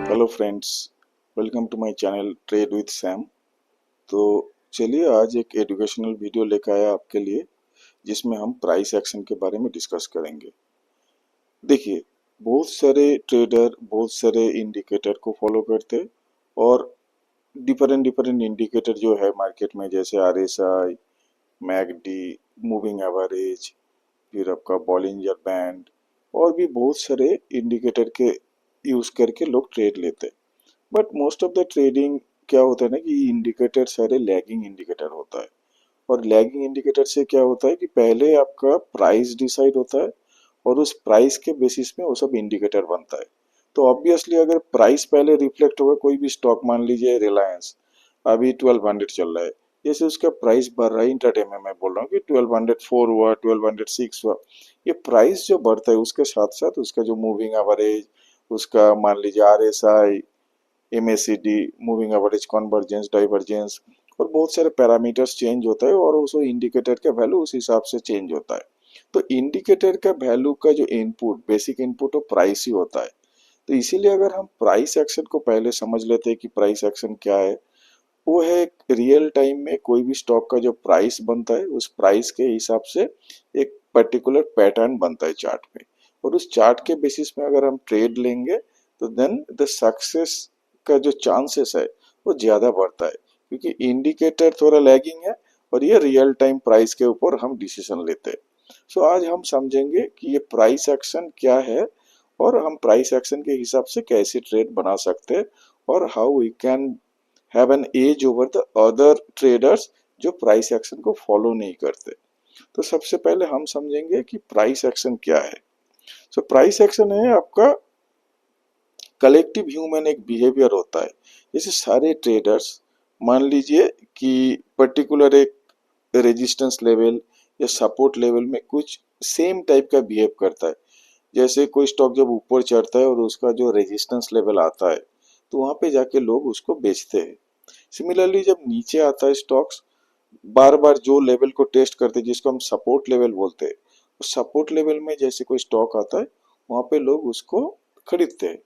Hello friends, welcome to my channel trade with Sam. तो चलिए आज एक एजुकेशनल वीडियो लेकर आया आपके लिए, जिसमें हम प्राइस एक्शन के बारे में डिस्कस करेंगे। देखिए, बहुत सारे ट्रेडर बहुत सारे इंडिकेटर को फॉलो करते हैं और डिफरेंट डिफरेंट इंडिकेटर जो है मार्केट में, जैसे आरएसआई, मैकडी, मूविंग एवरेज, फिर आपका बॉलिंजर बैंड और भी बहुत सारे इंडिकेटर के यूज करके लोग ट्रेड लेते हैं। But most of the trading क्या होता है ना कि इंडिकेटर सारे लैगिंग इंडिकेटर होता है। और लैगिंग इंडिकेटर से क्या होता है कि पहले आपका प्राइस डिसाइड होता है और उस प्राइस के बेसिस में वो सब इंडिकेटर बनता है। तो ऑब्वियसली अगर प्राइस पहले रिफ्लेक्ट होगा, कोई भी स्टॉक मान लीजिए रिलायंस अभी 1200 चल रहा है, जैसे उसका प्राइस बढ़ रहा है, इंट्राडे में मैं बोल रहा हूँ कि 1204 हुआ, 1206 हुआ, ये प्राइस जो बढ़ता है उसके साथ साथ उसका जो मूविंग एवरेज, उसका मान लीजिए RSI, MACD, moving average, convergence, divergence और बहुत सारे पैरामीटर्स चेंज होता है और उस इंडिकेटर का वैल्यू उस हिसाब से चेंज होता है। तो इंडिकेटर का वैल्यू का जो इनपुट, बेसिक इनपुट, वो प्राइस ही होता है। तो इसीलिए अगर हम प्राइस एक्शन को पहले समझ लेते हैं कि प्राइस एक्शन क्या है, वो है रियल टाइम में कोई भी स्टॉक का जो प्राइस बनता है उस प्राइस के हिसाब से एक पर्टिकुलर पैटर्न बनता है चार्ट में, और उस चार्ट के बेसिस में अगर हम ट्रेड लेंगे तो देन द सक्सेस का जो चांसेस है वो ज़्यादा बढ़ता है, क्योंकि इंडिकेटर थोड़ा लैगिंग है और ये रियल टाइम प्राइस के ऊपर हम डिसीजन लेते हैं। सो आज हम समझेंगे कि ये प्राइस एक्शन क्या है और हम प्राइस एक्शन के हिसाब से कैसे ट्रेड बना सकते हैं और how we can have an edge over the other traders जो प्राइस एक्शन को फॉलो नहीं करते। तो सबसे पहले हम समझेंगे कि प्राइस एक्शन क्या है। सो प्राइस एक्शन है आपका कलेक्टिव ह्यूमन एक बिहेवियर होता है। जैसे सारे ट्रेडर्स मान लीजिए कि पर्टिकुलर एक रेजिस्टेंस लेवल या सपोर्ट लेवल में कुछ सेम टाइप का बिहेव करता है। जैसे कोई स्टॉक जब ऊपर चढ़ता है और उसका जो रेजिस्टेंस लेवल आता है तो वहां पे जाके लोग उसको बेचते हैं। सिमिलरली जब नीचे आता है स्टॉक्स, बार बार जो लेवल को टेस्ट करते हैं जिसको हम सपोर्ट लेवल बोलते हैं, उस सपोर्ट लेवल में जैसे कोई स्टॉक आता है वहां पे लोग उसको खरीदते हैं।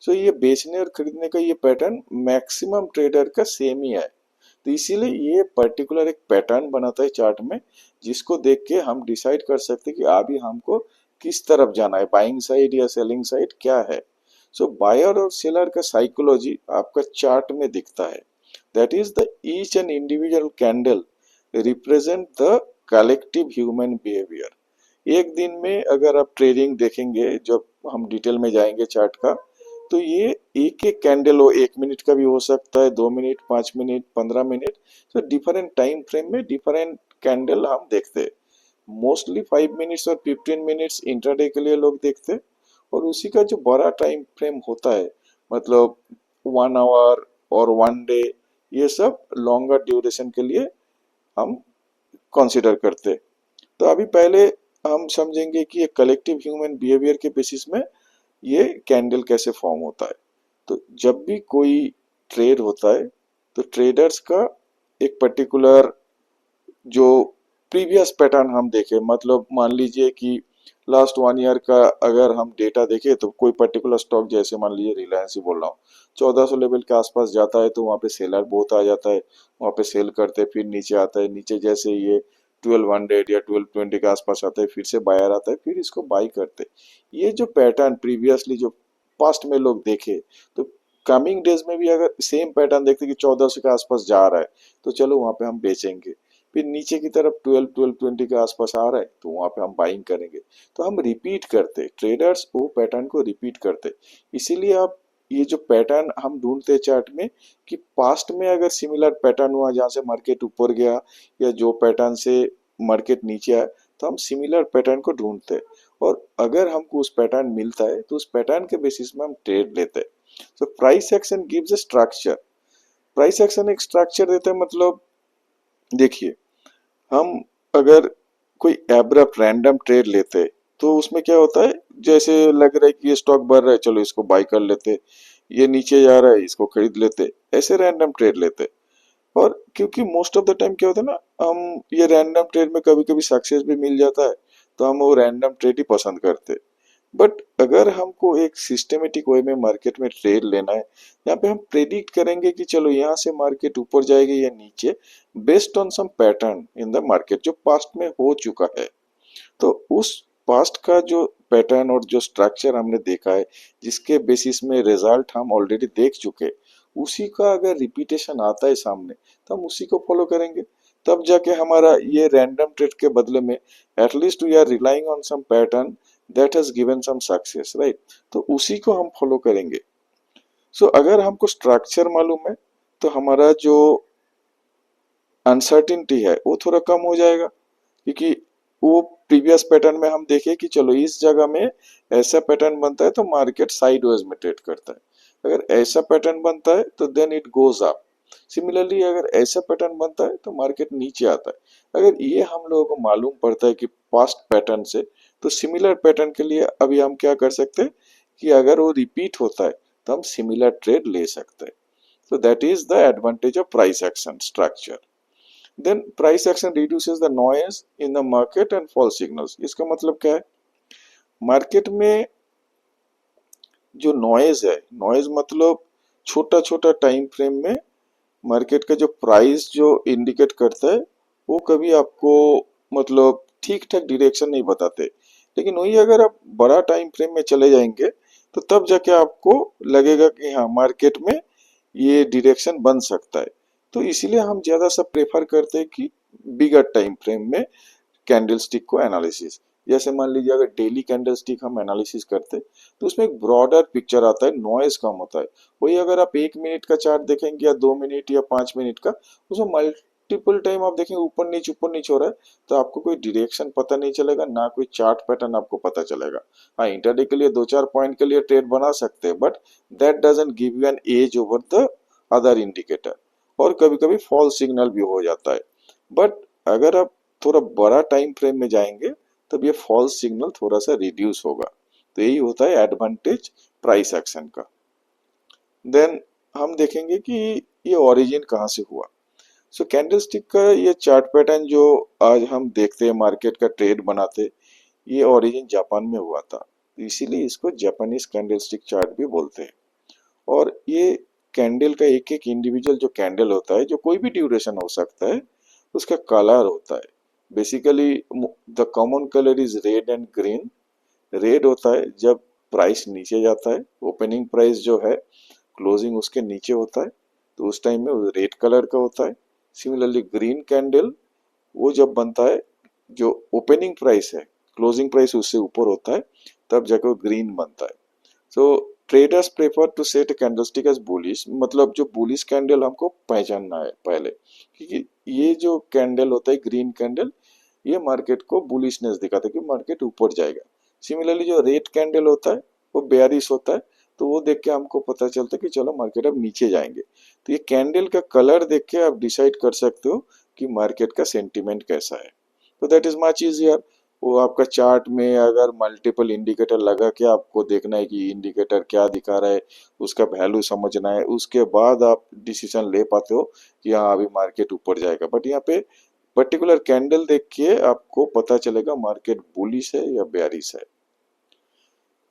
सो ये बेचने और खरीदने का ये पैटर्न मैक्सिमम ट्रेडर का सेम ही है। तो इसीलिए ये पर्टिकुलर एक पैटर्न बनाता है चार्ट में, जिसको देख के हम डिसाइड कर सकते हैं कि अभी हमको किस तरफ जाना है, बाइंग साइड या सेलिंग साइड क्या है। सो बायर और सेलर का साइकोलॉजी आपका चार्ट में दिखता है। That is the each and individual candle represent the collective human behaviour. एक दिन में अगर आप ट्रेडिंग देखेंगे, जब हम डिटेल में जाएंगे चार्ट का, तो ये एक एक कैंडल हो, 1 मिनट का भी हो सकता है, 2 मिनट, 5 मिनट, 15 मिनट, तो डिफरेंट टाइम फ्रेम में डिफरेंट कैंडल हम देखते हैं। मोस्टली 5 मिनट्स और 15 मिनट्स इंट्राडे के लिए लोग देखते हैं, और उसी का जो बड़ा टाइम फ्रेम होता है, मतलब 1 आवर और 1 डे, ये सब लॉन्गर ड्यूरेशन के लिए हम कंसिडर करते हैं। तो अभी पहले हम समझेंगे कि ये कलेक्टिव ह्यूमन बिहेवियर के बेसिस में ये कैंडल कैसे फॉर्म होता है। तो जब भी कोई ट्रेड होता है तो ट्रेडर्स का एक पर्टिकुलर जो प्रीवियस पैटर्न हम देखें, मतलब मान लीजिए कि लास्ट 1 ईयर का अगर हम डेटा देखें तो कोई पर्टिकुलर स्टॉक, जैसे मान लीजिए रिलायंस ही बोल रहा हूँ, 1400 लेवल के आसपास जाता है तो वहाँ पे सेलर बहुत आ जाता है, वहाँ पे सेल करते हैं, फिर नीचे आता है, नीचे जैसे ये 1200 या 1220 के आसपास आता है फिर से बायर आता है, फिर इसको बाई करते हैं। ये जो पैटर्न प्रीवियसली जो पास्ट में लोग देखे, तो कमिंग डेज में भी अगर सेम पैटर्न देखते कि 1400 के आसपास जा रहा है तो चलो वहां पे हम बेचेंगे। फिर नीचे की तरफ 12-1220 के आसपास आ रहा है तो वहां पे हम बाइंग करेंगे। तो हम रिपीट करते, ट्रेडर्स वो पैटर्न को रिपीट करते। इसीलिए आप ये जो पैटर्न हम ढूंढते हैं चार्ट में, कि पास्ट में अगर सिमिलर पैटर्न हुआ जहां से मार्केट ऊपर गया या जो पैटर्न से मार्केट नीचे आया, तो हम सिमिलर पैटर्न को ढूंढते हैं, और अगर हमको उस पैटर्न मिलता है तो उस पैटर्न के बेसिस में हम ट्रेड लेते हैं। तो price action gives a structure. Price action एक स्ट्रक्चर देता है, मतलब देखिए, हम अगर कोई एब्रप्ट रैंडम ट्रेड लेते तो उसमें क्या होता है, जैसे लग रहा है कि ये स्टॉक बढ़ रहा है, चलो इसको बाय कर लेते, ये नीचे जा रहा है इसको खरीद लेते, ऐसे रैंडम ट्रेड लेते। और क्योंकि मोस्ट ऑफ द टाइम क्या होता है ना, हम ये रैंडम ट्रेड में कभी कभी सक्सेस भी मिल जाता है, तो हम वो रैंडम ट्रेड ही पसंद करते। बट अगर हमको एक सिस्टमेटिक वे में मार्केट में ट्रेड लेना है, यहाँ पे हम प्रेडिक्ट करेंगे कि चलो यहाँ से मार्केट ऊपर जाएगी या नीचे, based on some pattern in the market जो पास्ट में हो चुका है। तो उस पास्ट का जो पैटर्न और जो स्ट्रक्चर हमने देखा है, जिसके बेसिस में रिजल्ट हम ऑलरेडी देख चुके, उसी का अगर रिपीटेशन आता है सामने तो हम उसी को फॉलो करेंगे। तब जाके हमारा ये रैंडम ट्रेड के बदले में at least we are relying on some pattern that has given some success, right. तो उसी को हम फॉलो करेंगे। सो अगर हमको स्ट्रक्चर मालूम है तो हमारा जो अनसर्टिनिटी है वो थोड़ा कम हो जाएगा, क्योंकि वो प्रीवियस पैटर्न में हम देखें कि चलो इस जगह में ऐसा पैटर्न बनता है तो मार्केट साइडवेज में ट्रेड करता है, अगर ऐसा पैटर्न बनता है तो then it goes up. Similarly अगर ऐसा पैटर्न बनता है तो मार्केट नीचे आता है। अगर ये हम लोगों को मालूम पड़ता है कि पास्ट पैटर्न से, तो सिमिलर पैटर्न के लिए अभी हम क्या कर सकते हैं कि अगर वो रिपीट होता है तो हम सिमिलर ट्रेड ले सकते हैं। So that is the advantage of price action structure. Then price action reduces the noise in the market and false signals. इसका मतलब क्या है? मार्केट में जो नॉइज है, नॉइज मतलब छोटा छोटा टाइम फ्रेम में मार्केट का जो प्राइस जो इंडिकेट करता है, वो कभी आपको मतलब ठीक ठाक डायरेक्शन नहीं बताते। लेकिन वही अगर आप बड़ा टाइम फ्रेम में चले जाएंगे तो तब जाके आपको लगेगा कि हाँ मार्केट में ये डायरेक्शन बन सकता है। तो इसीलिए हम ज्यादा सा प्रेफर करते हैं कि बिगर टाइम फ्रेम में कैंडलस्टिक को एनालिसिस। जैसे मान लीजिए अगर डेली कैंडलस्टिक हम एनालिसिस करते हैं तो उसमें एक ब्रॉडर पिक्चर आता है, नॉइज कम होता है। वही अगर आप 1 मिनट का चार्ट देखेंगे या 2 मिनट या 5 मिनट का, उसमें मल्टीपल टाइम आप देखेंगे ऊपर नीचे हो रहा है, तो आपको कोई डायरेक्शन पता नहीं चलेगा, ना कोई चार्ट पैटर्न आपको पता चलेगा। हाँ, इंटरडे के लिए 2-4 पॉइंट के लिए ट्रेड बना सकते हैं, but that doesn't give you an edge over the other indicator, और कभी कभी फॉल्स सिग्नल भी हो जाता है। बट अगर आप थोड़ा बड़ा टाइम फ्रेम में जाएंगे तब ये फॉल्स सिग्नल थोड़ा सा रिड्यूस होगा। तो यही होता है एडवांटेज प्राइस एक्शन का। देन हम देखेंगे कि ये ओरिजिन कहाँ से हुआ। सो कैंडलस्टिक का ये चार्ट पैटर्न जो आज हम देखते हैं मार्केट का ट्रेड बनाते, ये ओरिजिन जापान में हुआ था, इसीलिए इसको जापानीज कैंडलस्टिक चार्ट भी बोलते हैं। और ये कैंडल का एक एक इंडिविजुअल जो कैंडल होता है, जो कोई भी ड्यूरेशन हो सकता है, उसका कलर होता है। Basically the common colour is red and green. Red होता है जब प्राइस नीचे जाता है, ओपनिंग प्राइस जो है क्लोजिंग उसके नीचे होता है, तो उस टाइम में वो रेड कलर का होता है। सिमिलरली ग्रीन कैंडल वो जब बनता है, जो ओपनिंग प्राइस है क्लोजिंग प्राइस उससे ऊपर होता है, तब जाकर वो ग्रीन बनता है। So traders prefer to set candlestick as bullish, मतलब जो बुलिश कैंडल हमको पहचानना है पहले, क्योंकि ये जो कैंडल होता है ग्रीन कैंडल, ये मार्केट को बुलिशनेस दिखाता है कि मार्केट ऊपर जाएगा। सिमिलरली जो रेड कैंडल होता है वो बेयरिश होता है, तो वो देख के हमको पता चलता है कि चलो मार्केट अब नीचे जाएंगे। तो ये कैंडल का कलर देख के आप डिसाइड कर सकते हो कि मार्केट का सेंटिमेंट कैसा है। तो दैट इज मच इजियर। वो आपका चार्ट में अगर मल्टीपल इंडिकेटर लगा के आपको देखना है कि इंडिकेटर क्या दिखा रहा है, उसका वैल्यू समझना है, उसके बाद आप डिसीजन ले पाते हो कि हाँ अभी मार्केट ऊपर जाएगा। बट यहाँ पे पर्टिकुलर कैंडल देख के आपको पता चलेगा मार्केट बुलिश है या बेयरिश है।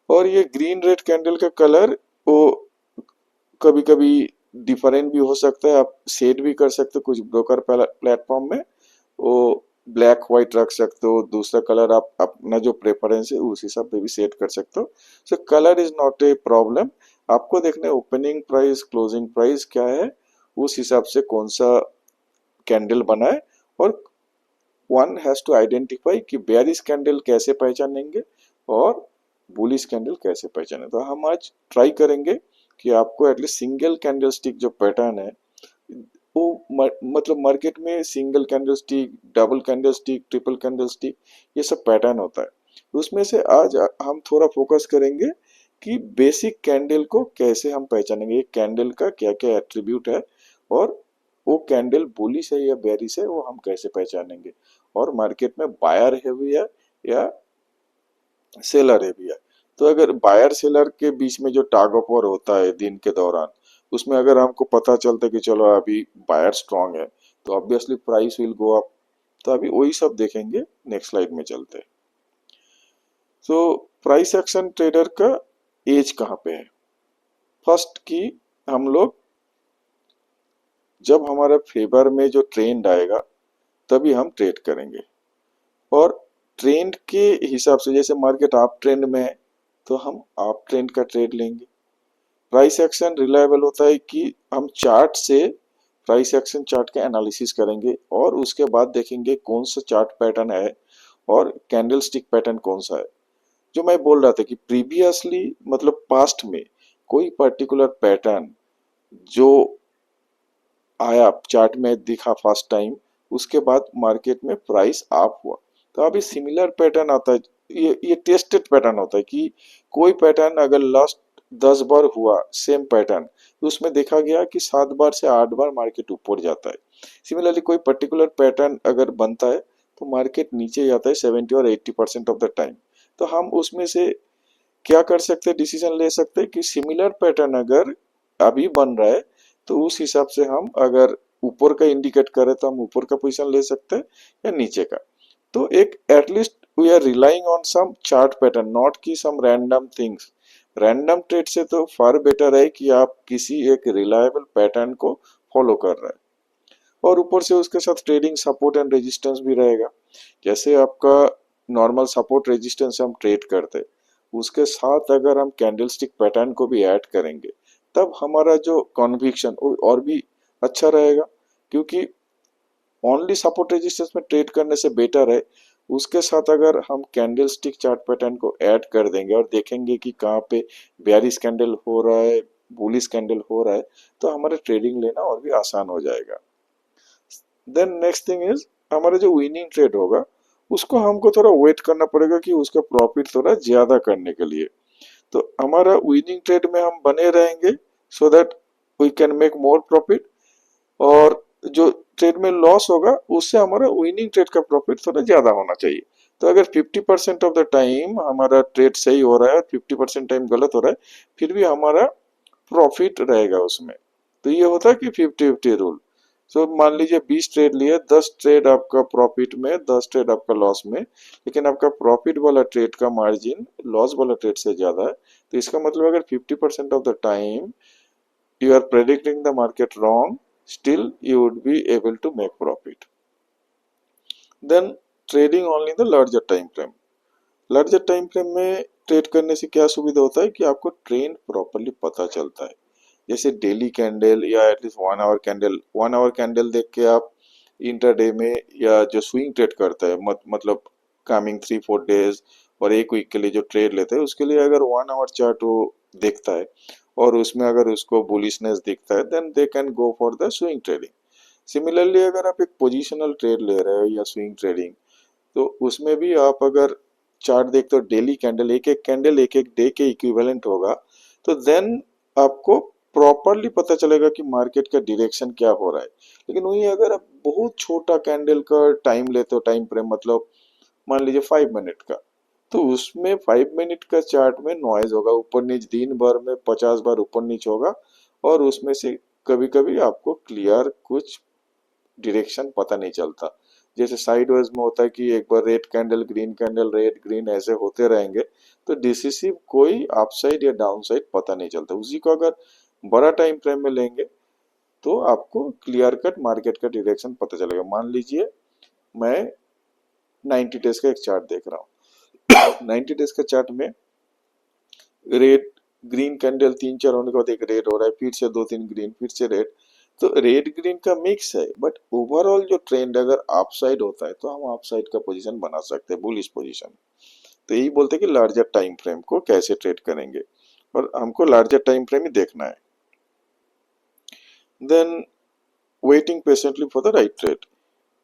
और ये ग्रीन रेड कैंडल का कलर वो कभी कभी डिफरेंट भी हो सकता है, आप सेट भी कर सकते हो कुछ ब्रोकर प्लेटफॉर्म में, वो ब्लैक व्हाइट रख सकते हो, दूसरा कलर आप अपना जो प्रेफरेंस है उस हिसाब से भी सेट कर सकते हो। So colour is not a problem. आपको देखना है ओपनिंग प्राइस क्लोजिंग प्राइस क्या है, उस हिसाब से कौन सा कैंडल बना है। और वन हैज टू आइडेंटिफाई कि बेयरिश कैंडल कैसे पहचानेंगे और बुलिश कैंडल कैसे पहचाने। तो हम आज ट्राई करेंगे कि आपको एटलीस्ट सिंगल कैंडल स्टिक जो पैटर्न है, वो मतलब मार्केट में single candle stick, double candle stick, triple candle stick, ये सब पैटर्न होता है। उसमें से आज हम थोड़ा फोकस करेंगे कि बेसिक कैंडल को कैसे हम पहचानेंगे, एक कैंडल का क्या क्या एट्रीब्यूट है, और वो कैंडल बुलिश है या बेरिश है वो हम कैसे पहचानेंगे, और मार्केट में बायर हैवी है या सेलर हैवी है। तो अगर बायर सेलर के बीच में जो टैग ऑफ वॉर होता है दिन के दौरान, उसमें अगर हमको पता चलता है कि चलो अभी बायर स्ट्रांग है, तो obviously price will go up. तो अभी वही सब देखेंगे, नेक्स्ट स्लाइड में चलते हैं। सो प्राइस एक्शन ट्रेडर का एज कहाँ पे है? फर्स्ट की हम लोग जब हमारे फेवर में जो ट्रेंड आएगा तभी हम ट्रेड करेंगे, और ट्रेंड के हिसाब से जैसे मार्केट आप ट्रेंड में है तो हम आप ट्रेंड का ट्रेड लेंगे। प्राइस एक्शन रिलायबल होता है कि हम चार्ट से प्राइस एक्शन चार्ट का एनालिसिस करेंगे और उसके बाद देखेंगे कौन सा चार्ट पैटर्न है और कैंडल स्टिक पैटर्न कौन सा है। जो मैं बोल रहा था कि प्रीवियसली मतलब पास्ट में कोई पर्टिकुलर पैटर्न जो आया चार्ट में दिखा फर्स्ट टाइम, उसके बाद मार्केट में प्राइस अप हुआ, तो अभी सिमिलर पैटर्न आता है। ये टेस्टेड पैटर्न होता है कि कोई पैटर्न अगर लास्ट 10 बार हुआ सेम पैटर्न, तो उसमें देखा गया कि 7 बार से 8 बार मार्केट ऊपर जाता है। सिमिलरली कोई पर्टिकुलर पैटर्न अगर बनता है तो मार्केट नीचे जाता है 70 और 80% ऑफ द टाइम। तो हम उसमें से क्या कर सकते हैं, डिसीजन ले सकते हैं कि सिमिलर पैटर्न अगर अभी बन रहा है तो उस हिसाब से हम अगर ऊपर का इंडिकेट करें तो हम ऊपर का पोजीशन ले सकते हैं या नीचे का। तो एक at least we are relying on some chart pattern, not की some random things. Random trade से तो फार बेटर है कि आप किसी एक रिलायबल पैटर्न को फॉलो कर रहे हैं, और ऊपर से उसके साथ ट्रेडिंग सपोर्ट एंड रेजिस्टेंस भी रहेगा। जैसे आपका नॉर्मल सपोर्ट रेजिस्टेंस हम ट्रेड करते, उसके साथ अगर हम कैंडलस्टिक पैटर्न को भी ऐड करेंगे तब हमारा जो कॉन्विक्शन और भी अच्छा रहेगा, क्योंकि ओनली सपोर्ट रेजिस्टेंस में ट्रेड करने से बेटर है उसके साथ अगर हम कैंडलस्टिक चार्ट पैटर्न को ऐड कर देंगे और देखेंगे कि कहाँ पे बेयरिश कैंडल हो रहा है, बुलिश कैंडल हो रहा है, तो हमारा ट्रेडिंग लेना और भी आसान हो जाएगा। देन नेक्स्ट थिंग इज हमारा जो विनिंग ट्रेड होगा उसको हमको थोड़ा वेट करना पड़ेगा कि उसका प्रॉफिट थोड़ा ज्यादा करने के लिए। तो हमारा विनिंग ट्रेड में हम बने रहेंगे so that we can make more profit, और जो ट्रेड में लॉस होगा उससे हमारा विनिंग ट्रेड का प्रॉफिट थोड़ा ज्यादा होना चाहिए। तो अगर 50% ऑफ द टाइम हमारा ट्रेड सही हो रहा है और 50% टाइम गलत हो रहा है, फिर भी हमारा प्रॉफिट रहेगा उसमें। तो ये होता है कि 50-50 रूल। सो मान लीजिए 20 ट्रेड लिए, 10 ट्रेड आपका प्रॉफिट में, 10 ट्रेड आपका लॉस में, लेकिन आपका प्रॉफिट वाला ट्रेड का मार्जिन लॉस वाला ट्रेड से ज्यादा है, तो इसका मतलब अगर 50% of the time you are predicting the market wrong, still you would be able to make profit. Then trading only the larger time frame. Larger time frame में ट्रेड करने से क्या सुविधा होता है कि आपको ट्रेंड प्रॉपरली पता चलता है। जैसे डेली कैंडल या at least 1 our candle, 1 our candle देख के आप इंटरडे में या जो स्विंग ट्रेड करता है मतलब कमिंग 3-4 डेज और एक वीक के लिए जो ट्रेड लेते हैं, उसके लिए अगर 1 आवर चार्ट वो देखता है और उसमें अगर उसको बुलिशनेस दिखता है, then they can go for the swing trading. Similarly अगर आप एक पोजिशनल ट्रेड ले रहे हो या स्विंग ट्रेडिंग, तो उसमें भी आप अगर चार्ट देखते हो, डेली कैंडल एक एक कैंडल एक एक डे के इक्विवेलेंट होगा, तो देन आपको प्रॉपरली पता चलेगा कि मार्केट का डायरेक्शन क्या हो रहा है। लेकिन वही अगर आप बहुत छोटा कैंडल का टाइम लेते हो, टाइम फ्रेम मतलब मान लीजिए 5 मिनट का, तो उसमें 5 मिनट का चार्ट में नॉइज होगा, ऊपर नीच दिन भर में 50 बार ऊपर नीच होगा, और उसमें से कभी कभी आपको क्लियर कुछ डायरेक्शन पता नहीं चलता। जैसे साइडवेज में होता है कि एक बार रेड कैंडल रेड ग्रीन ऐसे होते रहेंगे, तो डिसिसिव कोई अपसाइड या डाउन साइड पता नहीं चलता। उसी को अगर बड़ा टाइम फ्रेम में लेंगे तो आपको क्लियर कट मार्केट का डायरेक्शन पता चलेगा। मान लीजिए मैं 90 डेज का एक चार्ट देख रहा हूँ। 90 डेज का चार्ट में रेड ग्रीन कैंडल 3-4 होने के बाद एक रेड हो रहा है, फिर से 2-3 ग्रीन, फिर से रेड, तो रेड ग्रीन का मिक्स है। बट ओवरऑल जो ट्रेंड अगर अप साइड होता है तो हम अप साइड का पोजीशन बना सकते हैं, बुलिश पोजीशन। तो यही बोलते हैं कि लार्जर टाइम फ्रेम को कैसे ट्रेड करेंगे, और हमको लार्जर टाइम फ्रेम ही देखना है। Then waiting patiently for the right trade.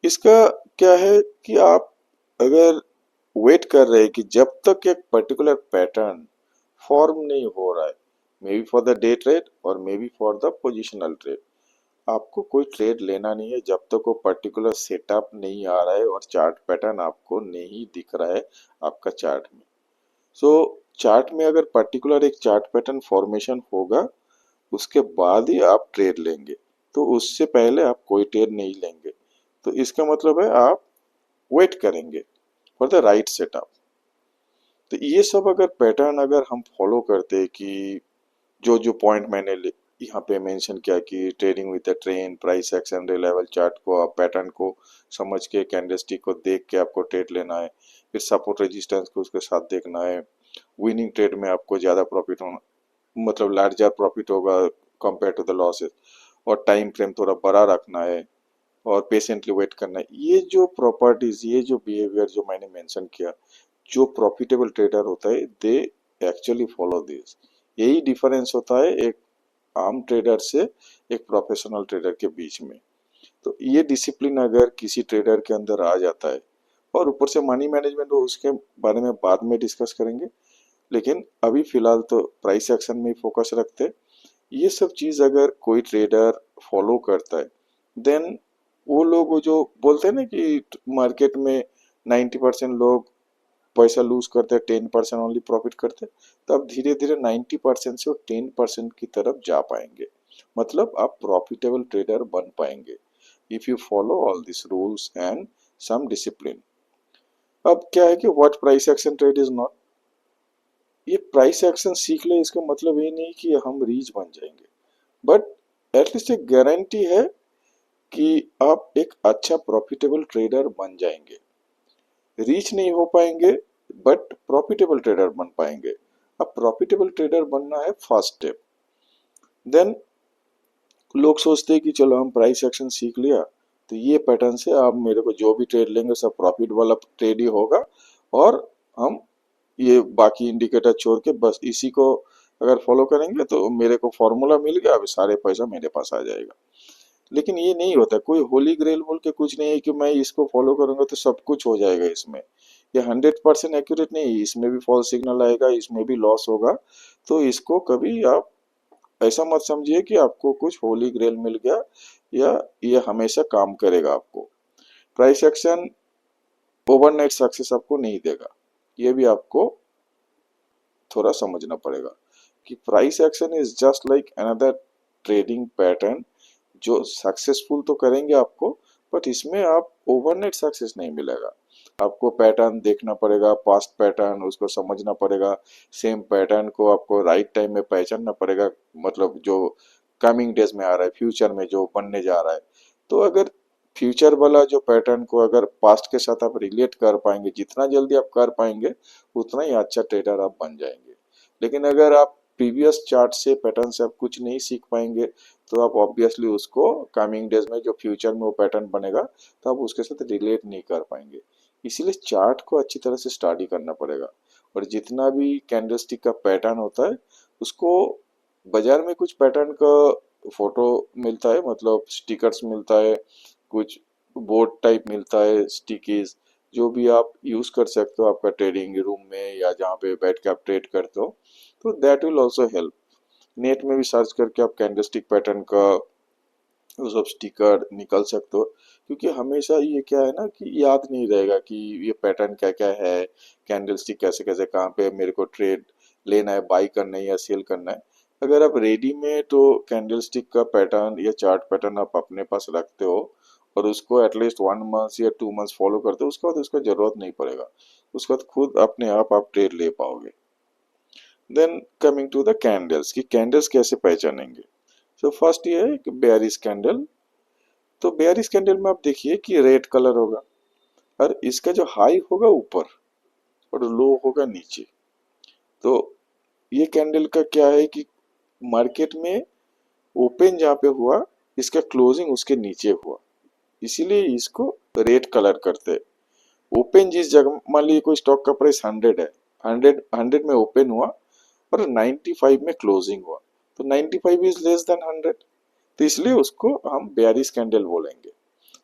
इसका क्या है कि आप अगर वेट कर रहे हैं कि जब तक एक पर्टिकुलर पैटर्न फॉर्म नहीं हो रहा है, maybe for the day trade और maybe for the positional trade, आपको कोई ट्रेड लेना नहीं है जब तक वो पर्टिकुलर सेटअप नहीं आ रहा है और चार्ट पैटर्न आपको नहीं दिख रहा है आपका चार्ट में। सो चार्ट में अगर पर्टिकुलर एक चार्ट पैटर्न फॉर्मेशन होगा उसके बाद ही आप ट्रेड लेंगे, तो उससे पहले आप कोई ट्रेड नहीं लेंगे। तो इसका मतलब है आप वेट करेंगे फॉर द राइट सेटअप। तो ये सब अगर पैटर्न अगर हम फॉलो करते कि जो जो पॉइंट मैंने यहाँ पे मेंशन किया कि trading with the trend, price action, reliable chart को आप पैटर्न को समझ के कैंडलस्टिक को देख के आपको ट्रेड लेना है, फिर सपोर्ट रेजिस्टेंस को उसके साथ देखना है। विनिंग ट्रेड में आपको ज़्यादा प्रॉफिट होना, मतलब लार्जर प्रॉफिट होगा कंपेयर टू द लॉसेस, और टाइम फ्रेम थोड़ा बड़ा रखना है और पेशेंटली वेट करना है। ये जो प्रॉपर्टीज, ये जो बिहेवियर जो मैंने मेंशन किया, जो प्रॉफिटेबल ट्रेडर होता है दे एक्चुअली फॉलो दिस। यही डिफरेंस होता है एक आम ट्रेडर से एक प्रोफेशनल ट्रेडर के बीच में। तो ये डिसिप्लिन अगर किसी ट्रेडर के अंदर आ जाता है, और ऊपर से मनी मैनेजमेंट, वो उसके बारे में बाद में डिस्कस करेंगे, लेकिन अभी फिलहाल तो प्राइस एक्शन में ही फोकस रखते हैं। ये सब चीज अगर कोई ट्रेडर फॉलो करता है, देन वो लोग जो बोलते हैं ना कि मार्केट में 90% लोग पैसा लूज करते हैं, 10% ओनली प्रॉफिट करते हैं, तब धीरे धीरे 90% से वो 10% की तरफ जा पाएंगे। मतलब आप प्रॉफिटेबल ट्रेडर बन पाएंगे if you follow all this rules and some discipline. अब क्या है कि what price action trade is not, ये प्राइस एक्शन सीख ले इसका मतलब ये नहीं कि हम रीच बन जाएंगे, बट एटलीस्ट एक गारंटी है कि आप एक अच्छा प्रॉफिटेबल ट्रेडर बन जाएंगे। रीच नहीं हो पाएंगे बट प्रॉफिटेबल ट्रेडर बन पाएंगे। अब प्रॉफिटेबल ट्रेडर बनना है फर्स्ट स्टेप। देन लोग सोचते हैं कि चलो हम प्राइस एक्शन सीख लिया, तो ये पैटर्न से आप मेरे को जो भी ट्रेड लेंगे सब प्रॉफिट वाला ट्रेड ही होगा, और हम ये बाकी इंडिकेटर छोड़ के बस इसी को अगर फॉलो करेंगे तो मेरे को फॉर्मूला मिल गया, अभी सारे पैसा मेरे पास आ जाएगा। लेकिन ये नहीं होता, कोई होली ग्रेल बोल के कुछ नहीं है कि मैं इसको फॉलो करूंगा तो सब कुछ हो जाएगा इसमें। ये 100% एक्यूरेट नहीं है, इसमें भी फॉल्स सिग्नल आएगा, इसमें भी लॉस होगा। तो इसको कभी आप ऐसा मत समझिए कि आपको कुछ होली ग्रेल मिल गया या ये हमेशा काम करेगा आपको। प्राइस एक्शन ओवरनाइट सक्सेस आपको नहीं देगा, ये भी आपको थोड़ा समझना पड़ेगा कि price action is just like another trading pattern, जो सक्सेसफुल तो करेंगे आपको, बट इसमें आप ओवरनाइट सक्सेस नहीं मिलेगा। आपको पैटर्न देखना पड़ेगा, पास्ट पैटर्न उसको समझना पड़ेगा, सेम पैटर्न को आपको राइट टाइम में पहचानना पड़ेगा, मतलब जो कमिंग डेज में आ रहा है, फ्यूचर में जो बनने जा रहा है। तो अगर फ्यूचर वाला जो पैटर्न को अगर पास्ट के साथ आप रिलेट कर पाएंगे, जितना जल्दी आप कर पाएंगे उतना ही अच्छा ट्रेडर आप बन जाएंगे। लेकिन अगर आप प्रीवियस चार्ट से पैटर्न से आप कुछ नहीं सीख पाएंगे, तो आप ऑब्वियसली उसको कमिंग डेज में जो फ्यूचर में वो पैटर्न बनेगा तो आप उसके साथ रिलेट नहीं कर पाएंगे। इसीलिए चार्ट को अच्छी तरह से स्टडी करना पड़ेगा, और जितना भी कैंडलस्टिक का पैटर्न होता है उसको, बाजार में कुछ पैटर्न का फोटो मिलता है, मतलब स्टिकर्स मिलता है, कुछ बोर्ड टाइप मिलता है, स्टिकीज, जो भी आप यूज कर सकते हो आपका ट्रेडिंग रूम में या जहाँ पे बैठ के आप ट्रेड करते हो। तो that will also help. Net में भी सर्च करके आप कैंडलस्टिक पैटर्न का वो सब स्टिकर निकल सकते हो, क्योंकि हमेशा ये क्या है ना कि याद नहीं रहेगा कि ये पैटर्न क्या क्या है, कैंडलस्टिक कैसे कैसे कहाँ पे मेरे को ट्रेड लेना है, बाई करना है या सेल करना है। अगर आप रेडीमेड तो कैंडलस्टिक का पैटर्न या चार्ट पैटर्न आप अपने पास रखते हो और उसको एटलीस्ट 1 मंथ या 2 मंथ फॉलो करते हो, उसके बाद उसका जरूरत नहीं पड़ेगा, उसके बाद खुद अपने आप ट्रेड ले पाओगे। Then coming to the candles, कि कैंडल्स कैसे पहचानेंगे। तो फर्स्ट ये है कि बेयरिश कैंडल। तो बेयरिश कैंडल में आप देखिए कि रेड कलर होगा, और इसका जो हाई होगा ऊपर और लो होगा नीचे। तो ये कैंडल का क्या है कि मार्केट में ओपन जहाँ पे हुआ, इसका क्लोजिंग उसके नीचे हुआ, इसीलिए इसको रेड कलर करते हैं। ओपन जिस जगह, मान लीजिए कोई स्टॉक का प्राइस 100 है, 100 में ओपन हुआ और 95 में क्लोजिंग हुआ, तो 95 इज लेस देन 100, तो इसलिए उसको हम बेयरिश कैंडल बोलेंगे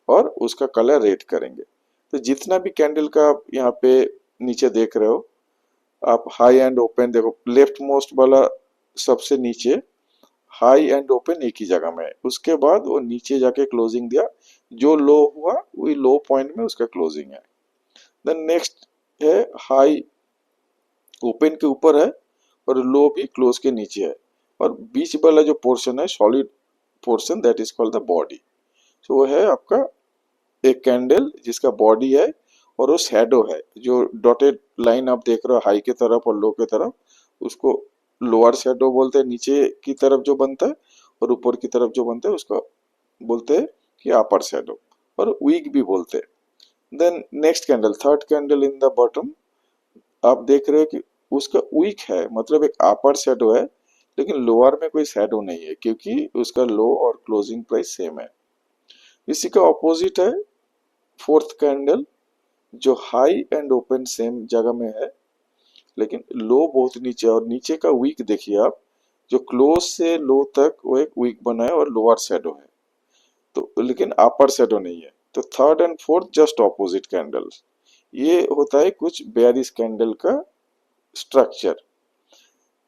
और उसका कलर रेड करेंगे। तो जितना भी कैंडल का आप यहाँ पे नीचे देख रहे हो, आप हाई एंड ओपन देखो, लेफ्ट मोस्ट वाला सबसे नीचे हाई एंड ओपन एक ही जगह में है, उसके बाद वो नीचे जाके क्लोजिंग दिया, जो लो हुआ वही लो पॉइंट में उसका क्लोजिंग है। देन नेक्स्ट है हाई ओपन के ऊपर है और लो भी क्लोज के नीचे है, और बीच वाला जो पोर्शन है solid portion, that is called the body. तो वो है आपका एक कैंडल जिसका बॉडी है और वो शैडो है, जो डॉटेड लाइन आप देख रहे हो हाई की तरफ और लो की तरफ, उसको लोअर शैडो बोलते हैं, नीचे की तरफ जो बनता है, और ऊपर की तरफ जो बनता है उसको बोलते हैं कि अपर शैडो, और वीक भी बोलते हैं। Then next candle, third candle in the bottom, आप देख रहे हो कि उसका वीक है, मतलब एक अपर शैडो है, लेकिन लोअर में कोई शैडो नहीं है क्योंकि उसका लो और क्लोजिंग प्राइस सेम है। इसी का ऑपोजिट है फोर्थ कैंडल, जो हाई एंड ओपन सेम जगह में है, लेकिन लो बहुत नीचे, और नीचे का वीक देखिए आप, जो क्लोज से लो तक वो एक वीक बना है और लोअर शैडो है, तो लेकिन अपर शैडो नहीं है। तो third and fourth just opposite candles, ये होता है कुछ बेयरिश कैंडल का स्ट्रक्चर।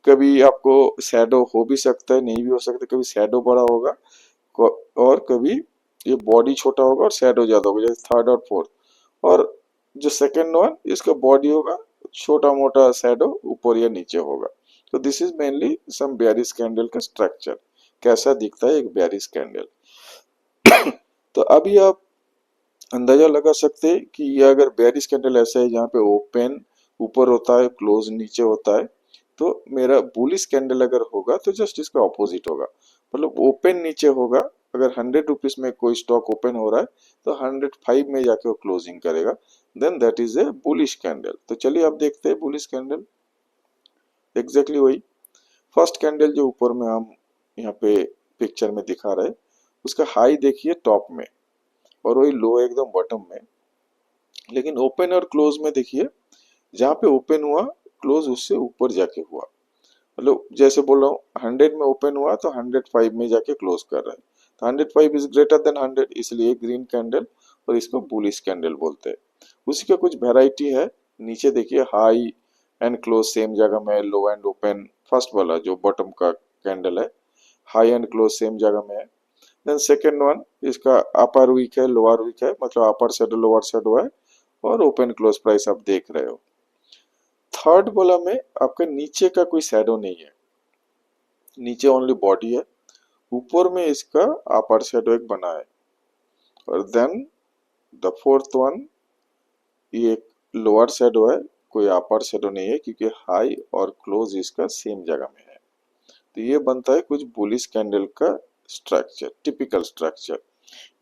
कभी आपको शैडो हो भी सकता है, नहीं भी हो सकता, कभी शैडो बड़ा होगा और कभी ये बॉडी छोटा होगा और शैडो ज्यादा होगा, जैसे थर्ड और फोर्थ। और जो सेकंड वन, इसका बॉडी होगा छोटा मोटा, शैडो ऊपर या नीचे होगा। तो this is mainly some bearish candle का स्ट्रक्चर, कैसा दिखता है एक बेयरिश कैंडल। तो अभी आप अंदाजा लगा सकते हैं कि ये अगर बेयरिश कैंडल ऐसा है जहाँ पे ओपन ऊपर होता है, क्लोज नीचे होता है, तो मेरा बुलिश कैंडल अगर होगा तो जस्ट इसका ऑपोजिट होगा, मतलब ओपन नीचे होगा। अगर 100 रुपीज में कोई स्टॉक ओपन हो रहा है तो 105 में जाके वो क्लोजिंग करेगा, then that is a bullish candle. तो चलिए आप देखते हैं बुलिश कैंडल, एग्जैक्टली वही फर्स्ट कैंडल जो ऊपर में हम यहाँ पे पिक्चर में दिखा रहे हैं, उसका हाई देखिए टॉप में, और वही लो एकदम बॉटम में। लेकिन ओपन और क्लोज में देखिए, जहाँ पे ओपन हुआ क्लोज उससे ऊपर जाके हुआ, मतलब जैसे बोल रहा हूँ 100 में ओपन हुआ तो 105 में जाके क्लोज कर रहा है, तो 105 इज ग्रेटर देन 100, इसलिए ग्रीन कैंडल, और इसको बुलिश कैंडल बोलते हैं। उसी का कुछ वेराइटी है, नीचे देखिए हाई एंड क्लोज सेम जगह में, लो एंड ओपन फर्स्ट वाला जो बॉटम का कैंडल है, हाई एंड क्लोज सेम जगह में है। देन सेकेंड वन, इसका अपर वीक है लोअर वीक है, मतलब अपर शेडो लोअर शेडो है, और ओपन क्लोज प्राइस आप देख रहे हो। थर्ड वाला में आपका नीचे का कोई शैडो नहीं है, नीचे ओनली बॉडी है, ऊपर में इसका अपर शैडो एक बना है। और देन द फोर्थ वन, ये एक लोअर शैडो है, कोई अपर शैडो नहीं है क्योंकि हाई और क्लोज इसका सेम जगह में है। तो ये बनता है कुछ बुलिश कैंडल का स्ट्रक्चर, टिपिकल स्ट्रक्चर।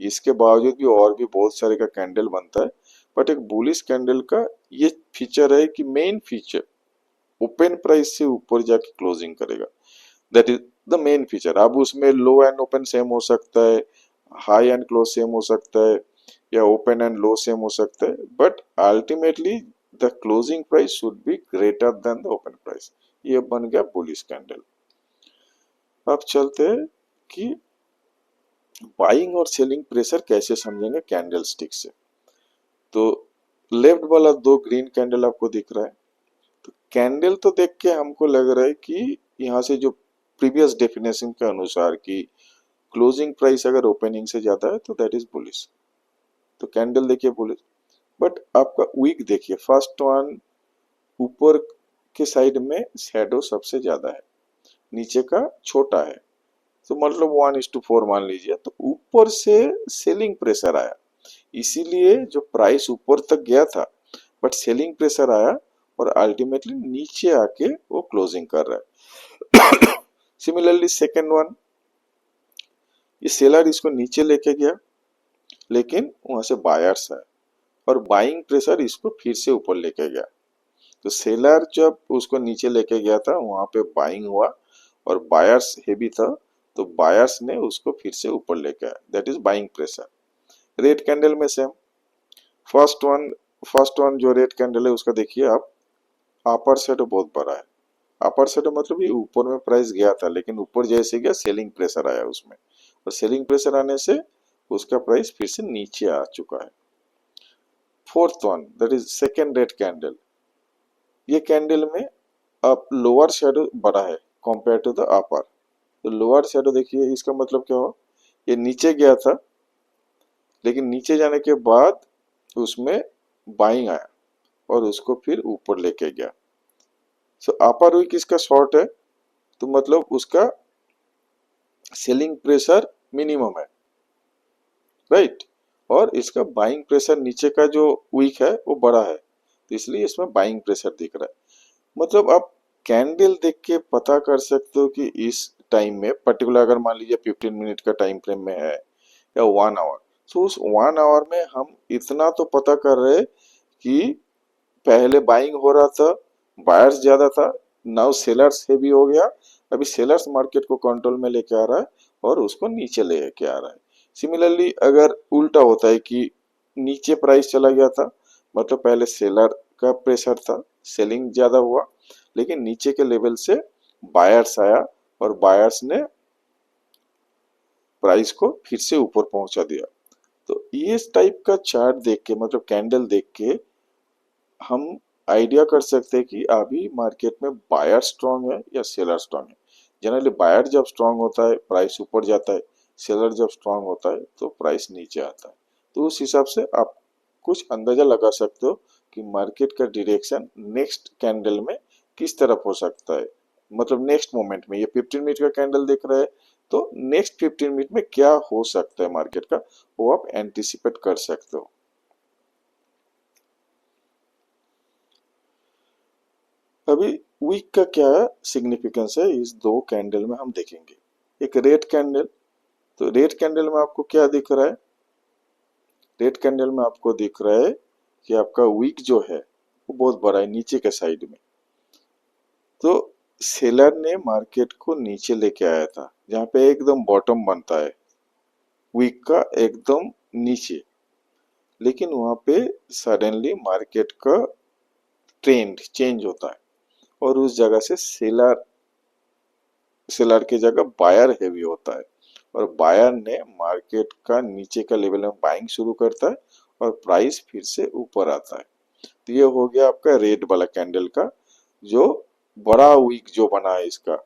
इसके बावजूद भी और भी बहुत सारे का कैंडल बनता है, बट एक बुलिश कैंडल का ये फीचर है कि मेन फीचर ओपन प्राइस से ऊपर जाके क्लोजिंग करेगा, that is the main feature. अब उसमें लो एंड ओपन सेम हो सकता है, हाई एंड क्लोज सेम हो सकता है, या ओपन एंड लो सेम हो सकता है, but ultimately the closing price should be greater than the open price. ये बन गया बुलिश कैंडल। अब चलते हैं कि बाइंग और सेलिंग प्रेशर कैसे समझेंगे कैंडल स्टिक से। तो लेफ्ट वाला दो ग्रीन कैंडल आपको दिख रहा है, तो कैंडल तो देख के हमको लग रहा है कि यहाँ से जो प्रीवियस डेफिनेशन के अनुसार कि क्लोजिंग प्राइस अगर ओपनिंग से ज्यादा है तो दैट इज बुलिश, तो कैंडल देखिए बुलिश। बट आपका वीक देखिए, फर्स्ट वन ऊपर के साइड में शैडो सबसे ज्यादा है, नीचे का छोटा है, तो मतलब 1:4 मान लीजिए, तो ऊपर से सेलिंग प्रेशर आया, इसीलिए जो प्राइस ऊपर तक गया था, बट सेलिंग प्रेशर आया और अल्टीमेटली नीचे आके वो क्लोजिंग कर रहा है। सिमिलरली सेकेंड वन, ये सेलर इसको नीचे लेके गया, लेकिन वहां से बायर्स है और बाइंग प्रेशर इसको फिर से ऊपर लेके गया। तो सेलर जब उसको नीचे लेके गया था वहां पे बाइंग हुआ और बायर्स हेवी था, तो बायर्स ने उसको फिर से ऊपर लेके आया, that is buying pressure. Red candle में same, first one first one जो रेड कैंडल है उसका देखिए आप, अपर शेडो बहुत बड़ा है। अपर शेडो मतलब ये ऊपर में प्राइस गया था, लेकिन ऊपर जैसे गया सेलिंग प्रेशर आया उसमें, और सेलिंग प्रेशर आने से उसका प्राइस फिर से नीचे आ चुका है। Fourth one that is second red candle, ये कैंडल में अब लोअर शेडो बड़ा है कंपेयर टू द अपर। तो लोअर शेडो देखिए, इसका मतलब क्या हो, ये नीचे गया था, लेकिन नीचे जाने के बाद उसमें बाइंग आया और उसको फिर ऊपर लेके गया। सो अपर वीक इसका शॉर्ट है, तो मतलब उसका सेलिंग प्रेशर मिनिमम है, राइट। और इसका बाइंग प्रेशर नीचे का जो वीक है वो बड़ा है, तो इसलिए इसमें बाइंग प्रेशर दिख रहा है। मतलब आप कैंडल देख के पता कर सकते हो कि इस टाइम में पर्टिकुलर, अगर मान लीजिए 15 मिनट का टाइम फ्रेम में है या 1 आवर, तो उस 1 आवर में हम इतना तो पता कर रहे कि पहले बाइंग हो रहा था, बायर्स ज्यादा था, नाउ सेलर्स हेवी हो गया, अभी सेलर्स मार्केट को कंट्रोल में लेके आ रहा है और उसको नीचे लेके आ रहा है। सिमिलरली अगर उल्टा होता है कि नीचे प्राइस चला गया था, मतलब पहले सेलर का प्रेशर था, सेलिंग ज्यादा हुआ, लेकिन नीचे के लेवल से बायर्स आया और बायर्स ने प्राइस को फिर से ऊपर पहुंचा दिया। तो इस टाइप का चार्ट देख के, मतलब कैंडल देख के, हम आइडिया कर सकते हैं कि अभी मार्केट में बायर स्ट्रांग है या सेलर स्ट्रांग है। जनरली बायर जब स्ट्रांग होता है प्राइस ऊपर जाता है, सेलर जब स्ट्रांग होता है तो प्राइस नीचे आता है। तो उस हिसाब से आप कुछ अंदाजा लगा सकते हो कि मार्केट का डायरेक्शन नेक्स्ट कैंडल में किस तरफ हो सकता है। मतलब नेक्स्ट मोमेंट में, ये 15 मिनट का कैंडल दिख रहा है, तो नेक्स्ट 15 मिनट में क्या हो सकता है मार्केट का, वो आप एंटिसिपेट कर सकते हो। अभी वीक का क्या सिग्निफिकेंस है इस दो कैंडल में हम देखेंगे। एक रेड कैंडल, तो रेड कैंडल में आपको क्या दिख रहा है? रेड कैंडल में आपको दिख रहा है कि आपका वीक जो है वो बहुत बड़ा है नीचे के साइड में। तो सेलर ने मार्केट को नीचे लेके आया था, जहां पे एकदम बॉटम बनता है वीक का एकदम नीचे, लेकिन वहां पे सडनली मार्केट का ट्रेंड चेंज होता है और उस जगह से सेलर सेलर की जगह बायर हेवी होता है और बायर ने मार्केट का नीचे का लेवल में बाइंग शुरू करता है और प्राइस फिर से ऊपर आता है। तो ये हो गया आपका रेड वाला कैंडल का जो बड़ा वीक जो बना है इसका।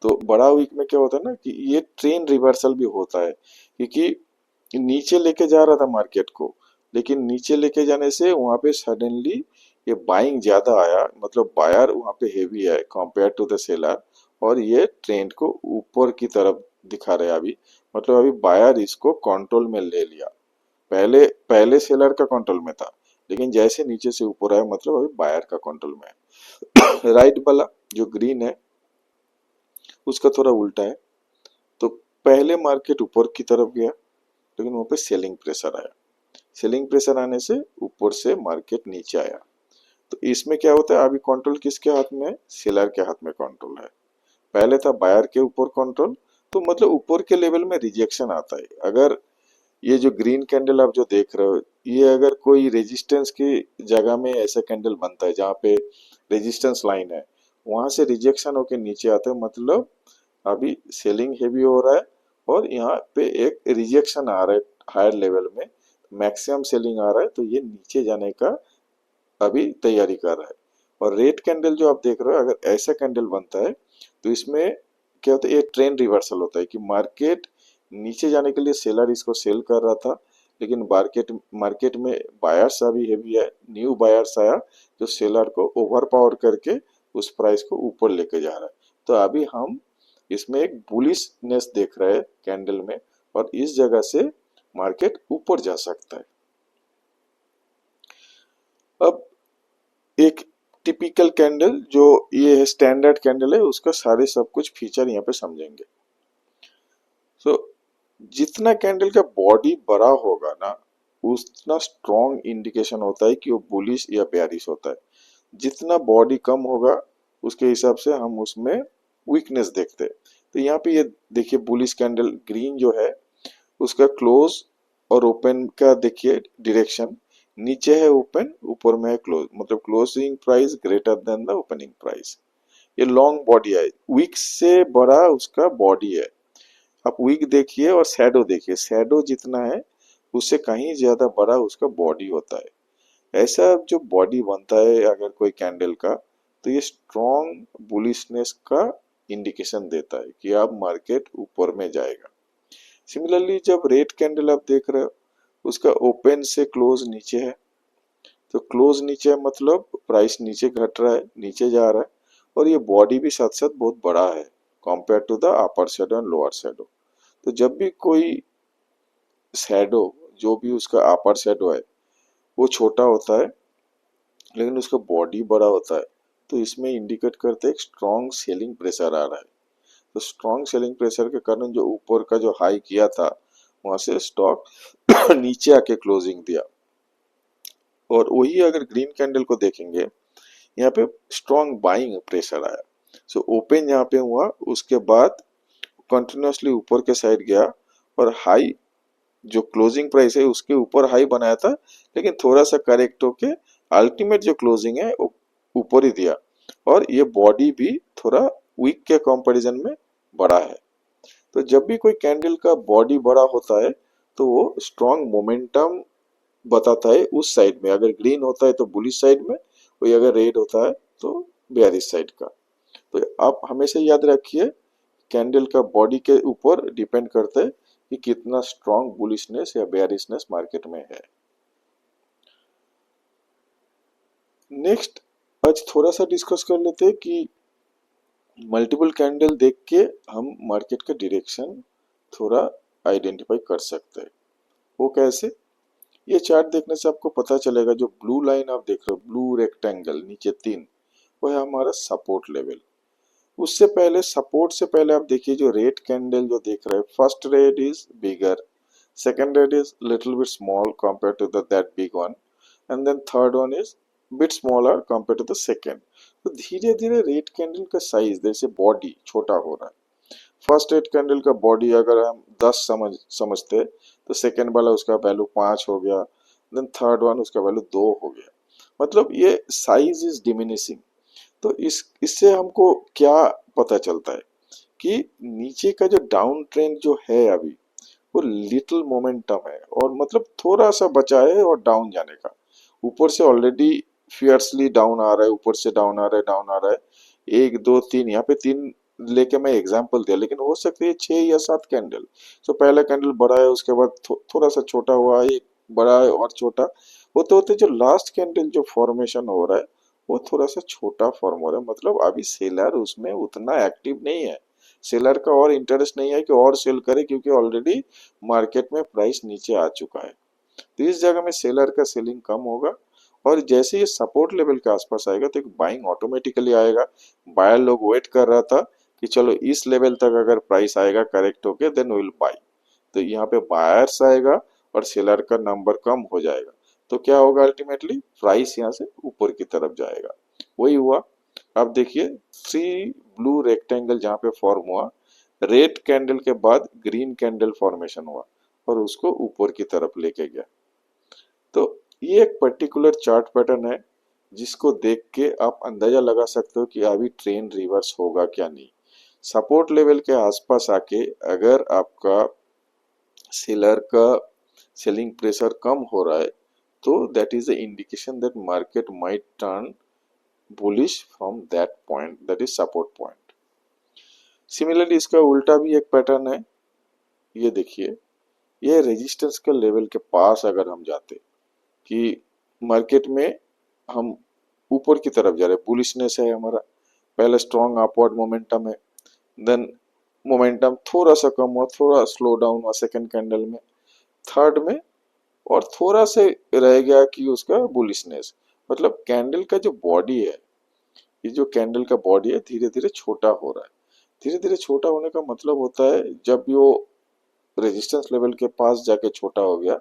तो बड़ा वीक में क्या होता है ना कि ये ट्रेंड रिवर्सल भी होता है, क्योंकि नीचे लेके जा रहा था मार्केट को, लेकिन नीचे लेके जाने से वहां पे सडनली ये बाइंग ज्यादा आया, मतलब बायर वहां पे हेवी है कंपेयर टू द सेलर, और ये ट्रेंड को ऊपर की तरफ दिखा रहे हैं अभी। मतलब अभी बायर इसको कंट्रोल में ले लिया, पहले पहले सेलर का कंट्रोल में था, लेकिन जैसे नीचे से ऊपर आया मतलब अभी बायर का कंट्रोल में है। राइट वाला जो ग्रीन है उसका थोड़ा उल्टा है। तो पहले मार्केट ऊपर की तरफ गया, लेकिन वहां पे सेलिंग प्रेशर आया, सेलिंग प्रेशर आने से ऊपर से मार्केट नीचे आया। तो इसमें क्या होता है, अभी कंट्रोल किसके हाथ में है? सेलर के हाथ में कंट्रोल है। पहले था बायर के ऊपर कंट्रोल, तो मतलब ऊपर के लेवल में रिजेक्शन आता है। अगर ये जो ग्रीन कैंडल आप जो देख रहे हो, ये अगर कोई रेजिस्टेंस की जगह में ऐसा कैंडल बनता है जहाँ पे रेजिस्टेंस लाइन है, वहां से रिजेक्शन होके नीचे आता है, मतलब अभी सेलिंग हेवी हो रहा है और यहाँ पे एक रिजेक्शन आ रहा है हायर लेवल में, मैक्सिमम सेलिंग आ रहा है, तो ये नीचे जाने का अभी तैयारी कर रहा है। और रेड कैंडल जो आप देख रहे हो, अगर ऐसा कैंडल बनता है तो इसमें क्या होता है, ये ट्रेंड रिवर्सल होता है कि मार्केट नीचे जाने के लिए सेलर इसको सेल कर रहा था, लेकिन मार्केट मार्केट में बायर्स अभी हेवी है, न्यू बायर्स आया जो सेलर को ओवर पावर करके उस प्राइस को ऊपर लेके जा रहा है। तो अभी हम इसमें एक बुलिशनेस देख रहे हैं कैंडल में, और इस जगह से मार्केट ऊपर जा सकता है। अब एक टिपिकल कैंडल जो ये है, स्टैंडर्ड कैंडल है, उसका सारे सब कुछ फीचर यहाँ पे समझेंगे। तो जितना कैंडल का बॉडी बड़ा होगा ना, उतना स्ट्रॉन्ग इंडिकेशन होता है कि वो बुलिश या बेयरिश होता है। जितना बॉडी कम होगा उसके हिसाब से हम उसमें वीकनेस देखते हैं। तो यहाँ पे ये देखिए बुलिश कैंडल ग्रीन जो है उसका क्लोज और ओपन का देखिए डायरेक्शन, नीचे है ओपन, ऊपर में है क्लोज, मतलब closing price greater than the opening price. ये लॉन्ग बॉडी है, वीक से बड़ा उसका बॉडी है। आप वीक देखिए और शैडो देखिए, शैडो जितना है उससे कहीं ज्यादा बड़ा उसका बॉडी होता है। ऐसा जो बॉडी बनता है अगर कोई कैंडल का, तो ये स्ट्रॉन्ग बुलिशनेस का इंडिकेशन देता है कि अब मार्केट ऊपर में जाएगा। सिमिलरली जब रेड कैंडल आप देख रहे हो, उसका ओपन से क्लोज नीचे है, तो क्लोज नीचे है मतलब प्राइस नीचे घट रहा है, नीचे जा रहा है, और ये बॉडी भी साथ साथ बहुत बड़ा है compare to the upper shadow and lower shadow. तो जब भी कोई शैडो जो भी उसका अपर शैडो है वो छोटा होता है, लेकिन उसका बॉडी बड़ा होता है, तो इसमें इंडिकेट करते हैं एक स्ट्रॉन्ग सेलिंग प्रेशर आ रहा है। तो स्ट्रॉन्ग सेलिंग प्रेशर के कारण जो ऊपर का जो हाई किया था वहां से स्टॉक नीचे आके क्लोजिंग दिया। और वही अगर ग्रीन कैंडल को देखेंगे, यहाँ पे स्ट्रॉन्ग बाइंग प्रेशर आया। सो ओपन यहाँ पे हुआ, उसके बाद कंटिन्यूसली ऊपर के साइड गया और हाई जो क्लोजिंग प्राइस है उसके ऊपर हाई बनाया था, लेकिन थोड़ा सा करेक्ट होके अल्टीमेट जो क्लोजिंग है वो ऊपर ही दिया। और ये बॉडी भी थोड़ा वीक के कंपैरिजन में बड़ा है। तो जब भी कोई कैंडल का बॉडी बड़ा होता है तो वो स्ट्रॉन्ग मोमेंटम बताता है उस साइड में। अगर ग्रीन होता है तो बुलिश साइड में, वही अगर रेड होता है तो बेयरिश साइड का। तो आप हमेशा याद रखिए, कैंडल का बॉडी के ऊपर डिपेंड करता है कि कितना स्ट्रॉन्ग बुलिशनेस या बेयरिशनेस मार्केट में है। नेक्स्ट आज थोड़ा सा डिस्कस कर लेते हैं कि मल्टीपल कैंडल देख के हम मार्केट का डायरेक्शन थोड़ा आइडेंटिफाई कर सकते हैं। वो कैसे? ये चार्ट देखने से आपको पता चलेगा, जो ब्लू लाइन आप देख रहे हो, ब्लू रेक्टेंगल नीचे 3, वो है हमारा सपोर्ट लेवल। उससे पहले सपोर्ट से पहले आप देखिए जो रेड कैंडल जो देख रहे हैं, first red is bigger, second red is little bit small compared to that big one, and then third one is bit smaller compared to the second। तो धीरे धीरे रेड कैंडल का साइज जैसे body छोटा हो रहा है। फर्स्ट रेड कैंडल का बॉडी अगर हम 10 समझते तो सेकेंड वाला उसका वैल्यू 5 हो गया, देन थर्ड वन उसका वैल्यू 2 हो गया। मतलब ये साइज इज डिमिनिशिंग। तो इससे हमको क्या पता चलता है कि नीचे का जो डाउन ट्रेंड जो है अभी वो लिटिल मोमेंटम है, और मतलब थोड़ा सा बचा है और डाउन जाने का। ऊपर से ऑलरेडी फियर्सली डाउन आ रहा है, ऊपर से डाउन आ रहा है, डाउन आ रहा है, 1 2 3, यहाँ पे 3 लेके मैं एग्जांपल दिया, लेकिन हो सकती है 6 या 7 कैंडल। सो पहला कैंडल बड़ा है, उसके बाद थोड़ा सा छोटा हुआ है, एक बड़ा है और छोटा होते होते जो लास्ट कैंडल जो फॉर्मेशन हो रहा है वो थोड़ा सा छोटा फॉर्म हो रहा है। मतलब अभी सेलर उसमें उतना एक्टिव नहीं है, सेलर का और इंटरेस्ट नहीं है कि और सेल करे, क्योंकि ऑलरेडी मार्केट में प्राइस नीचे आ चुका है। तो इस जगह में सेलर का सेलिंग कम होगा, और जैसे ये सपोर्ट लेवल के आसपास आएगा तो एक बाइंग ऑटोमेटिकली आएगा। बायर लोग वेट कर रहा था कि चलो इस लेवल तक अगर प्राइस आएगा करेक्ट होके देन विल बाई। तो यहाँ पे बायर्स आएगा और सेलर का नंबर कम हो जाएगा, तो क्या होगा, अल्टीमेटली प्राइस यहाँ से ऊपर की तरफ जाएगा। वही हुआ। अब देखिए 3 ब्लू रेक्टेंगल जहाँ पे फॉर्म हुआ, रेड कैंडल के बाद ग्रीन कैंडल फॉर्मेशन हुआ और उसको ऊपर की तरफ लेके गया। तो ये एक पर्टिकुलर चार्ट पैटर्न है जिसको देख के आप अंदाजा लगा सकते हो कि अभी ट्रेंड रिवर्स होगा क्या नहीं। सपोर्ट लेवल के आसपास आके अगर आपका सेलर का सेलिंग प्रेशर कम हो रहा है तो that is the indication that market might turn bullish from that point, that is support point। Similarly इसका उल्टा भी एक पैटर्न है। ये देखिए, ये रेजिस्टेंस के लेवल के पास अगर हम जाते कि मार्केट में हम ऊपर की तरफ जा रहे, बुलिशनेस है हमारा, पहले स्ट्रॉन्ग अपवर्ड मोमेंटम है, देन मोमेंटम थोड़ा सा कम हुआ, थोड़ा स्लो डाउन हुआ सेकंड कैंडल में, थर्ड में और थोड़ा से रह गया कि उसका बुलिशनेस। मतलब कैंडल का जो बॉडी है, ये जो कैंडल का बॉडी है धीरे धीरे छोटा हो रहा है। धीरे धीरे छोटा होने का मतलब होता है जब वो रेजिस्टेंस लेवल के पास जाके छोटा हो गया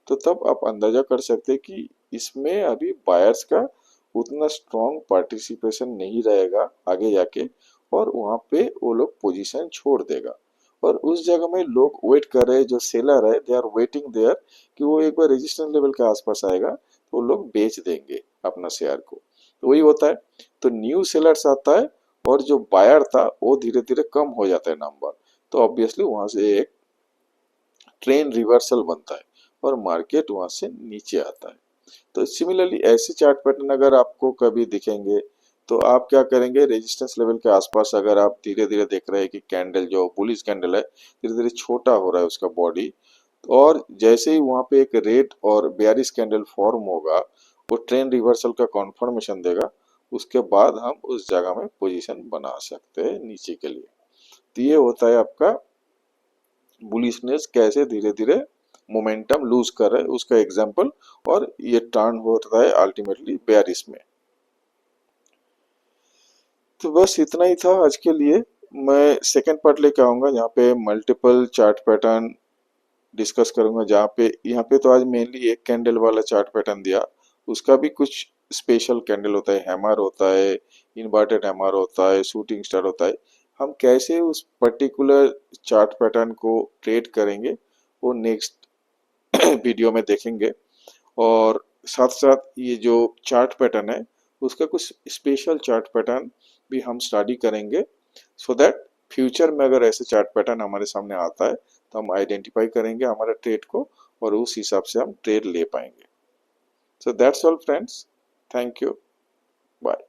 तो तब आप अंदाजा कर सकते हैं कि इसमें अभी बायर्स का उतना स्ट्रॉन्ग पार्टिसिपेशन नहीं रहेगा आगे जाके, और वहां पे वो लोग पोजीशन छोड़ देगा। और उस जगह में लोग वेट कर रहे हैं, जो सेलर है दे आर वेटिंग देयर कि वो एक बार रेजिस्टेंस लेवल के आसपास आएगा तो वो लोग बेच देंगे अपना शेयर को। तो वही होता है। तो न्यू सेलर्स आता है और जो बायर था वो धीरे धीरे कम हो जाता है नंबर, तो ऑब्वियसली वहां से एक ट्रेंड रिवर्सल बनता है और मार्केट वहां से नीचे आता है। तो सिमिलरली ऐसे चार्ट पैटर्न अगर आपको कभी दिखेंगे तो आप क्या करेंगे, रेजिस्टेंस लेवल के आसपास अगर आप धीरे धीरे देख रहे हैं कि कैंडल जो बुलिश कैंडल है धीरे धीरे छोटा हो रहा है उसका बॉडी, और जैसे ही वहां पे एक रेड और बेयरिश कैंडल फॉर्म होगा वो ट्रेंड रिवर्सल का कॉन्फर्मेशन देगा, उसके बाद हम उस जगह में पोजीशन बना सकते हैं नीचे के लिए। तो ये होता है आपका बुलिशनेस कैसे धीरे धीरे मोमेंटम लूज कर रहा है उसका एग्जांपल, और ये टर्न होता है अल्टीमेटली बेयरिश में। तो बस इतना ही था आज के लिए। मैं सेकंड पार्ट लेके आऊंगा जहाँ पे मल्टीपल चार्ट पैटर्न डिस्कस करूंगा, जहाँ पे यहाँ पे तो आज मेनली एक कैंडल वाला चार्ट पैटर्न दिया, उसका भी कुछ स्पेशल कैंडल होता है, हैमर होता है, इन्वर्टेड हैमर होता है, शूटिंग स्टार होता है। हम कैसे उस पर्टिकुलर चार्ट पैटर्न को ट्रेड करेंगे वो नेक्स्ट वीडियो में देखेंगे। और साथ साथ ये जो चार्ट पैटर्न है उसका कुछ स्पेशल चार्ट पैटर्न भी हम स्टडी करेंगे, सो दैट फ्यूचर में अगर ऐसे चार्ट पैटर्न हमारे सामने आता है तो हम आइडेंटिफाई करेंगे हमारे ट्रेड को और उस हिसाब से हम ट्रेड ले पाएंगे। So that's all friends, thank you, bye.